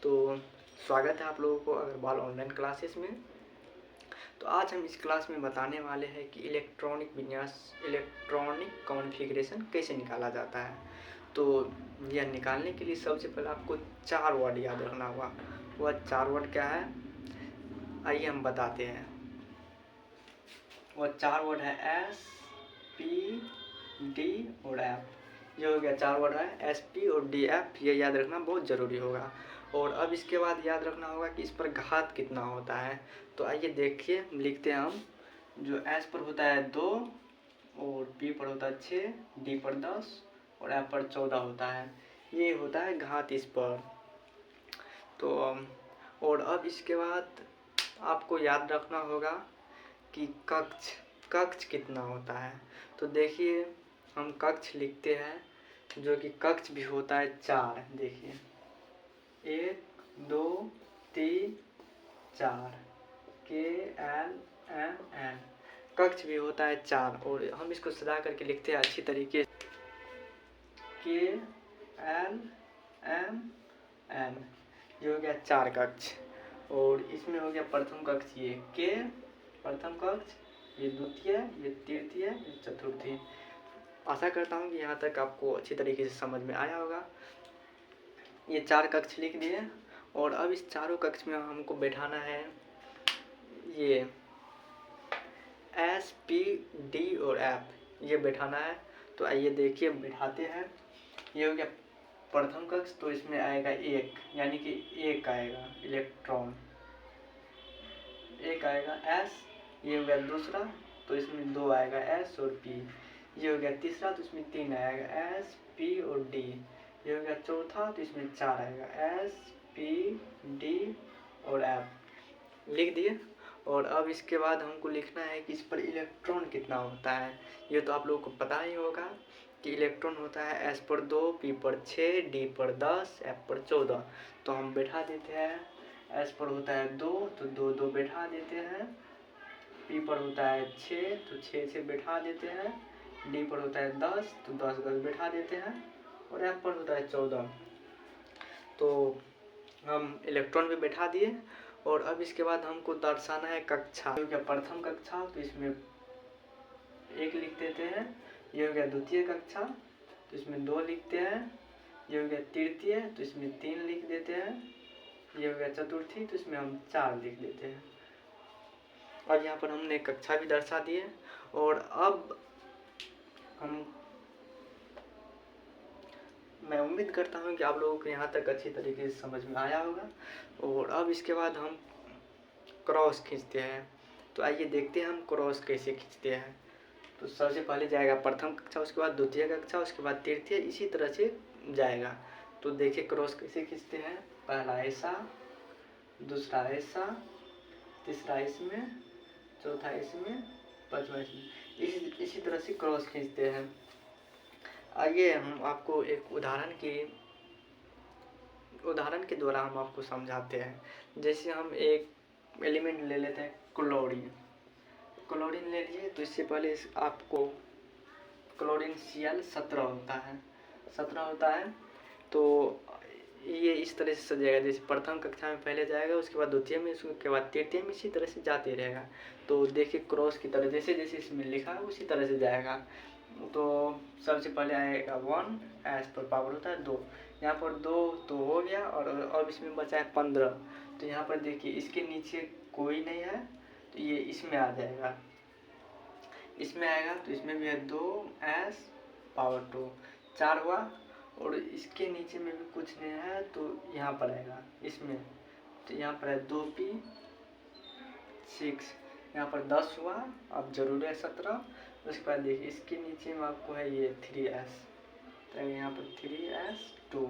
तो स्वागत है आप लोगों को अग्रवाल ऑनलाइन क्लासेस में। तो आज हम इस क्लास में बताने वाले हैं कि इलेक्ट्रॉनिक विन्यास इलेक्ट्रॉनिक कॉन्फ़िगरेशन कैसे निकाला जाता है। तो यह निकालने के लिए सबसे पहले आपको 4 वर्ड याद रखना होगा। वह 4 वर्ड क्या है, आइए हम बताते हैं। वह 4 वर्ड है एस, पी, डी और एफ। ये हो गया 4 वर्ड है एस, पी और डी, एफ। ये याद रखना बहुत ज़रूरी होगा। और अब इसके बाद याद रखना होगा कि इस पर घात कितना होता है। तो आइए देखिए, लिखते हैं हम। जो एस पर होता है 2 और पी पर होता है 6, डी पर 10 और एफ पर 14 होता है। ये होता है घात इस पर। तो और अब इसके बाद आपको याद रखना होगा कि कक्ष कितना होता है। तो देखिए, हम कक्ष लिखते हैं जो कि कक्ष भी होता है 4। देखिए 1 2 3 4 के एल एम एन। कक्ष भी होता है 4 और हम इसको सजा करके लिखते हैं अच्छी तरीके से। के एल एम एन, ये हो गया 4 कक्ष। और इसमें हो गया प्रथम कक्ष, ये के प्रथम कक्ष, ये द्वितीय, ये तृतीय, ये चतुर्थी। आशा करता हूँ कि यहाँ तक आपको अच्छी तरीके से समझ में आया होगा। ये 4 कक्ष लिख दिए और अब इस चारों कक्ष में हमको बैठाना है ये एस, पी, डी और एफ, ये बैठाना है। तो आइए देखिए, बैठाते हैं। ये हो गया प्रथम कक्ष, तो इसमें आएगा 1, यानी कि 1 आएगा इलेक्ट्रॉन, 1 आएगा एस। ये हो गया दूसरा, तो इसमें 2 आएगा एस और पी। ये हो गया तीसरा, तो इसमें 3 आएगा एस, पी और डी। ये हो गया चौथा, तो इसमें 4 आएगा एस, पी, डी और एफ। लिख दिए। और अब इसके बाद हमको लिखना है कि इस पर इलेक्ट्रॉन कितना होता है। ये तो आप लोगों को पता ही होगा कि इलेक्ट्रॉन होता है एस पर 2, पी पर 6, डी पर 10, एफ पर 14। तो हम बैठा देते हैं। एस पर होता है 2, तो 2 2 बैठा देते हैं। पी पर होता है 6, तो 6 6 बैठा देते हैं। डी पर होता है 10, तो 10 10 बैठा देते हैं। और एफ पर होता है 14। तो हम इलेक्ट्रॉन भी बैठा दिए। और अब इसके बाद हमको दर्शाना है कक्षा। ये हो गया प्रथम कक्षा, तो इसमें 1 लिख देते हैं। ये हो गया द्वितीय कक्षा, तो इसमें 2 लिखते हैं। ये हो गया तृतीय, तो इसमें 3 लिख देते हैं। ये हो गया चतुर्थी, तो इसमें हम 4 लिख देते हैं। और यहाँ पर हमने कक्षा भी दर्शा दिए। और अब मैं उम्मीद करता हूँ कि आप लोगों को यहाँ तक अच्छी तरीके से समझ में आया होगा। और अब इसके बाद हम क्रॉस खींचते हैं। तो आइए देखते हैं हम क्रॉस कैसे खींचते हैं। तो सबसे पहले जाएगा प्रथम कक्षा, उसके बाद द्वितीय कक्षा, उसके बाद तृतीय, इसी तरह से जाएगा। तो देखिए क्रॉस कैसे खींचते हैं। पहला ऐसा, दूसरा ऐसा, तीसरा इसमें, चौथा इसमें, पांचवा इसमें, इसी तरह से क्रॉस खींचते हैं। आइए हम आपको एक उदाहरण के द्वारा हम आपको समझाते हैं। जैसे हम एक एलिमेंट ले लेते हैं क्लोरीन ले लिए। तो इससे पहले आपको क्लोरीन Cl 17 होता है। तो ये इस तरह से सजेगा, जैसे प्रथम कक्षा में पहले जाएगा, उसके बाद द्वितीय में, उसके बाद तृतीय में, इसी तरह से जाते रहेगा। तो देखिए क्रॉस की तरह जैसे जैसे इसमें लिखा है उसी तरह से जाएगा। तो सबसे पहले आएगा 1, एस पर पावर होता है 2, यहाँ पर 2 तो हो गया। और अब इसमें बचा है 15। तो यहाँ पर देखिए इसके नीचे कोई नहीं है, तो ये इसमें आ जाएगा, इसमें आएगा। तो इसमें भी है 2 एस पावर 2, 4 हुआ। और इसके नीचे में भी कुछ नहीं है, तो यहाँ पर आएगा इसमें। तो यहाँ पर है 2p 6, यहाँ पर 10 हुआ। अब जरूर है 17। उसके बाद देखिए इसके नीचे में आपको है ये 3s, तो यहाँ पर 3s2,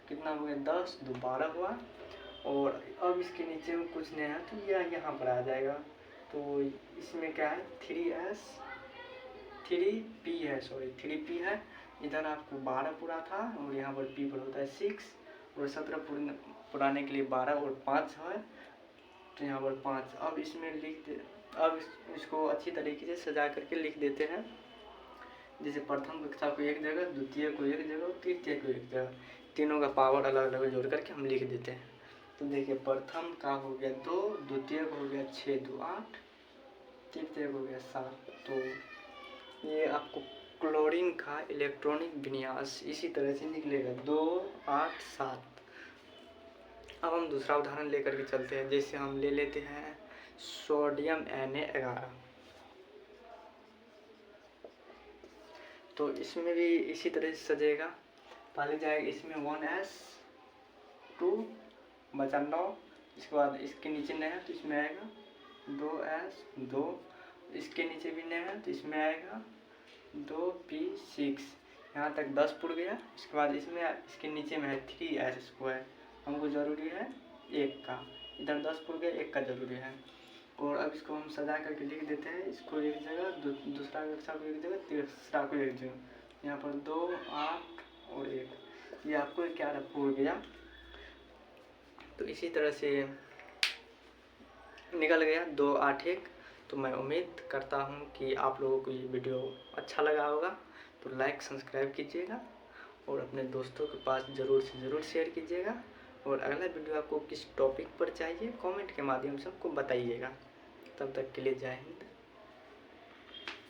कितना हो गया 10 2 12 हुआ। और अब इसके नीचे में कुछ नहीं है, तो यह यहाँ पर आ जाएगा। तो इसमें क्या है 3p है, सॉरी 3p है। इधर आपको 12 पूरा था और यहाँ पर p पर होता है 6 और 17 पुराने के लिए 12 और 5 है, तो यहाँ पर 5। अब इसमें अब इसको अच्छी तरीके से सजा करके लिख देते हैं। जैसे प्रथम कक्षा को एक जगह, द्वितीय को एक जगह, तृतीय को एक जगह। तीनों का पावर अलग अलग जोड़ करके हम लिख देते हैं। तो देखिए प्रथम का हो गया 2, द्वितीय का हो गया 6 2 8, तृतीय का हो गया 7। तो ये आपको क्लोरीन का इलेक्ट्रॉनिक विन्यास इसी तरह से निकलेगा 2 8 7। अब हम दूसरा उदाहरण लेकर के चलते हैं। जैसे हम ले लेते हैं सोडियम Na11। तो इसमें भी इसी तरह से सजेगा। पहले जाएगा इसमें 1s2 बचा 9, इसके बाद इसके नीचे नहीं है तो इसमें आएगा 2s2, इसके नीचे भी नहीं है तो इसमें आएगा 2p6। यहाँ तक 10 पुर गया। इसके बाद इसमें इसके नीचे में है 3s2, हमको ज़रूरी है 1 का। इधर 10 पुर गया, 1 का ज़रूरी है। और अब इसको हम सजा करके लिख देते हैं। इसको एक जगह, दूसरा अक्षर को एक जगह, तीसरा को एक जगह। यहाँ पर 2 8 और 1, ये आपको 11 पुर गया। तो इसी तरह से निकल गया 2 8 1। तो मैं उम्मीद करता हूँ कि आप लोगों को ये वीडियो अच्छा लगा होगा। तो लाइक सब्सक्राइब कीजिएगा और अपने दोस्तों के पास ज़रूर से ज़रूर शेयर कीजिएगा। और अगला वीडियो आपको किस टॉपिक पर चाहिए कमेंट के माध्यम से हमको बताइएगा। तब तक के लिए जय हिंद।